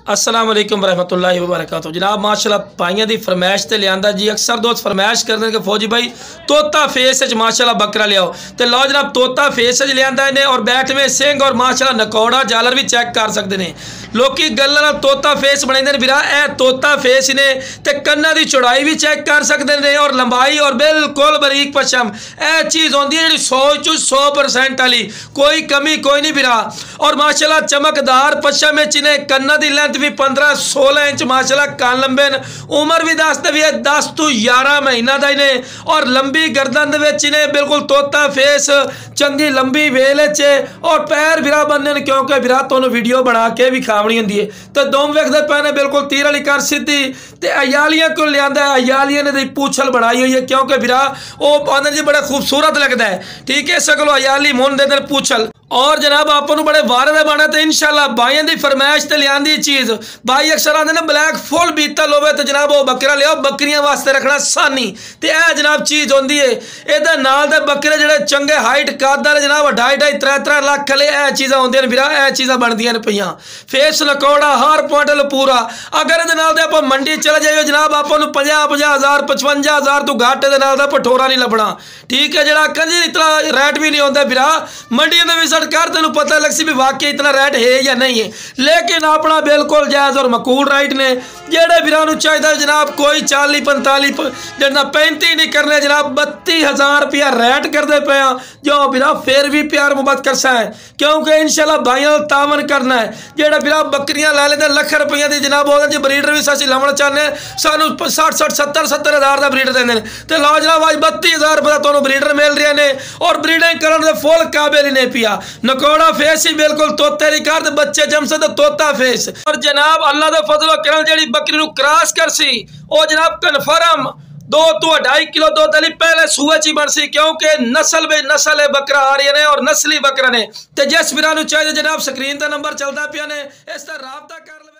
अस्सलाम वालेकुम रहमतुल्लाहि व बरकातहू। जनाब माशाल्लाह भाइयों की फरमाइश से लिया जी। अक्सर दोस्त फरमाइश करते हैं कि फौजी भाई तोता फेस माशाल्लाह बकरा लियाओ, तो लो जनाब तोता फेस लिया इन्हें और बैठ में सिंह और माशाल्लाह नकौड़ा जालर भी चेक कर सकते हैं। लोग गल तोता फेस बनाते वीरा, ए तोता फेस ने तो कन्ना की चौड़ाई भी चेक कर सकते हैं और लंबाई और बिल्कुल बरीक पछम यह चीज़ आती है जी 100% वाली, कोई कमी कोई नहीं वीरा। और माशाल्लाह चमकदार पछम में इन्हें कन्ना की लेंथ भी 15-16 इंच माशाल्लाह कान लंबे न। उम्र भी दसते भी है 10 तो 11 महीना का इन्हें और लंबी गर्दन इन्हें बिल्कुल तोता फेस चंगी लंबी वेल और पैर वीरा बनने क्योंकि वीरा तुहानू वीडियो बना के भी खावनी होंगी है। तो दोम वेखते पे ने बिल्कुल तीर वाली कर सीधी तो अयालियां क्यों लिया, अयालियां ने पूछल बनाई हुई है क्योंकि वीरा वो आंदे जी बड़ा खूबसूरत लगता है। ठीक है, सकलो अयाली मुन दे पूछल और जनाब आपको बड़े वारे बना तो इंशाल्लाह भाइयों की फरमाइश से लिया चीज़। भाई अक्सर आते ना ब्लैक फुल बीतल हो तो जनाब वो बकरा लिया, बकरियां वास्ते रखना सानी तो यह जनाब चीज़ होंगी है। ये नाल दे बकरे जोड़े चंगे हाइट कद वाले जनाब 2.5-3 लाख वाले यह चीज़ा होंगे वीरा, यह चीज़ा बनदियां ने पईयां। फेस नकौड़ा हर पॉइंट पूरा। अगर ये आप मंडी चले जाइए जनाब आपको 50,000 55,000 तो घट ये पठोरा नहीं लभना। ठीक है, जरा कंजी इतना रेट भी नहीं होता वीरा। मंडियों में सरकार तेन पता लग सी भी वाकई इतना रेट है या नहीं है, लेकिन अपना बिल्कुल जायज़ और मकूल राइट ने जेड़े वीरां नूं चाहिए जनाब कोई 40-45 जिन्ना 35 नहीं करने जनाब 32,000 रुपया रेट करते पे जो वीरा फिर भी प्यार मुहब्बत कर सा है क्योंकि इंशाल्लाह भाइयों तावन करना है। जेड़ा वीरा बकरियां लै लेते लख रुपया की जनाब वो जी ब्रीडर भी असं लाना चाहते सानू 60-70,000 का ब्रीडर देंगे तो लो जनाब आज 32,000 रुपये तुहानू ब्रीडर मिल रहे हैं और ब्रीडिंग करने के फुल काबिल ही नहीं पिया। नकौड़ा फेस ही बिल्कुल तोते नहीं कर बच्चे जमसे तो तोता फेस। और जनाब अल्लाह का फजलो करन जेड़ी बकरी नूं क्रॉस कर सी वो जनाब कन्फर्म 2 तो 2.5 किलो दूध वाली पहले सूए च बन सी क्योंकि नस्ल बे नस्ल है बकरा आ रही ने और नस्ली बकरा ने। तो जिस वीरां नूं चाहिए जनाब स्क्रीन का नंबर चलता पिया ने इस तरह राबता कर